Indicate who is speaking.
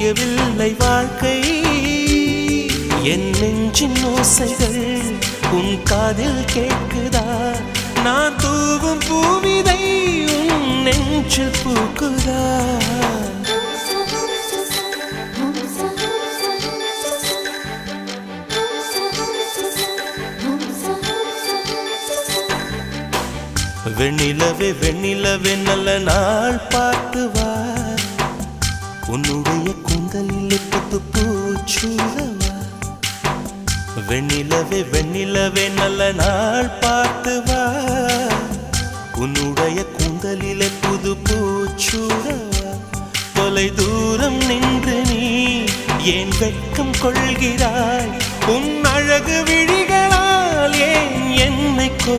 Speaker 1: புரியவில்லை வாழ்க்கை என் நெஞ்சின் ஓசைகள் உன் காதில் கேட்குதா நான் தூவும் பூவிதை உன் நெஞ்சில் பூக்குதா வெண்ணிலவே வெண்ணிலவே நல்ல நாள் பார்த்து வா உன்னுடைய கூந்தலில் புத்து பூச்சூடவா வெண்ணிலவே வெண்ணிலவே நல்ல நாள் பார்த்து வா உன்னுடைய கூந்தலில் புது பூச்சூடவா தொலை தூரம் நின்று நீ ஏன் வெட்கம் கொள்கிறாய் உன் அழகு